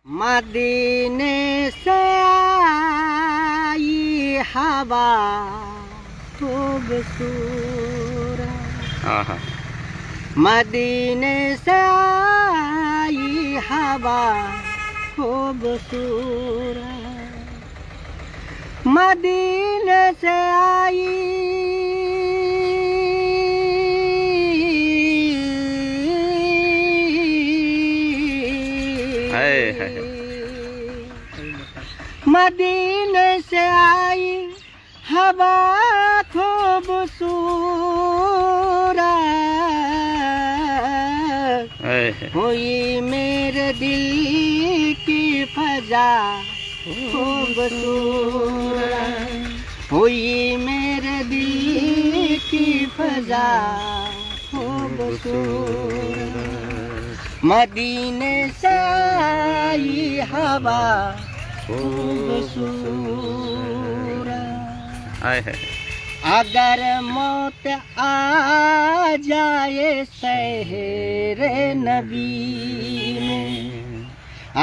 मदीने से आई हवा खूबसूरत, मदीने से आई हवा खूबसूरत, मदीने से आई मदीने से आई हवा खूबसूरत, हुई मेरे दिल की फजा खूबसूरत, हुई मेरे दिल की फजा खूबसूरत, मदीने से आई हवा खूबसूरत। अगर मौत आ जाए शहरे नबी में,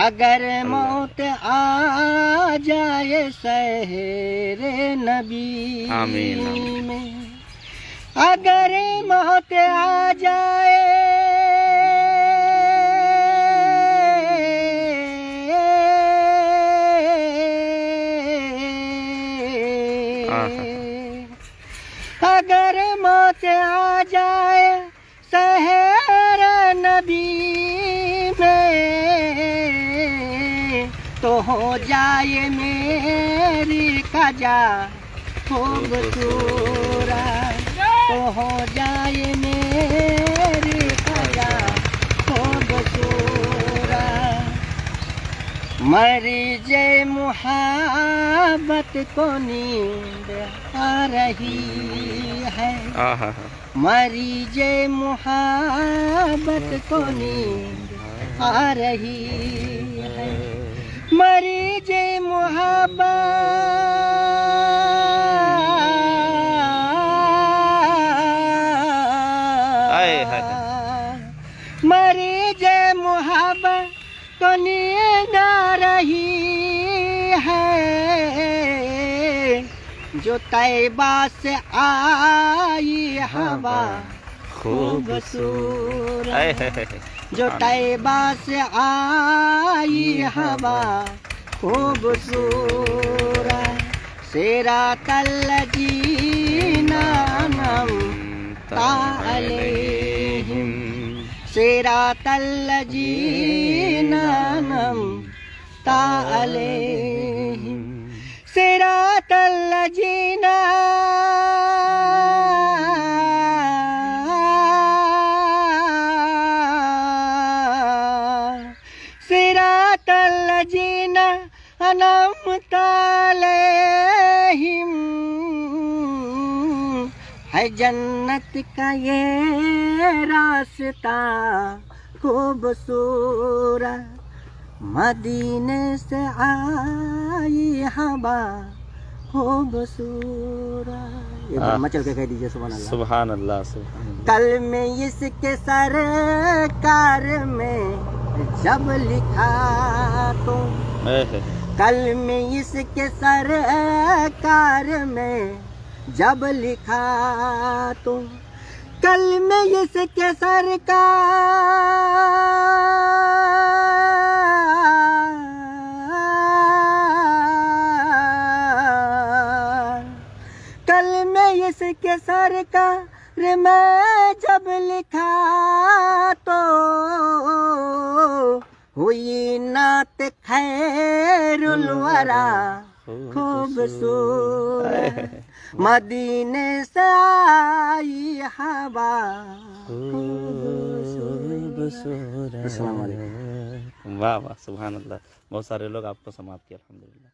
अगर मौत आ जाए शहरे नबी में, अगर मौत आ जाए अगर मौत आ जाए शहर नबी में, तो हो जाए मेरी कजा खूबसूरत, तो हो जाए मेरी कजा खूबसूरत, मरीज़े मुहब्बत को नींद आ रही है, मरीज़े मुहब्बत को नींद आ रही है, मरीज़े मुहब्बत, मरीज़े मुहब्बत को नींद आ रही है, जो तैबा से आई हवा खूबसूरत, जो तैबा से आई हवा खूबसूरत, सिरातल लजीना अनअमता अलैहिम, सिरातल लजीना अनअमता अलैहिम, सिरातल लजीना सिरातल लजीना अनअमता अलैहिम, है जन्नत का ये रास्ता खूबसूरत, मदीने से आई हवा खूबसूरत। मचल के कह दीजिए सुभान अल्लाह, सुभान अल्लाह, सुभान अल्लाह। कल में इसके सरकार में जब लिखा तो, कल में इसके सरकार में जब लिखा तो, कल में इसके सरकार, कल में इसके सरकार में जब लिखा तो, हुई नात खैरुल वरा खूबसूरत, मदीने से आई हवा खूबसूरत। वाह वाह, सुभान अल्लाह। बहुत सारे लोग आपको समाप्त किया, अल्हम्दुलिल्लाह।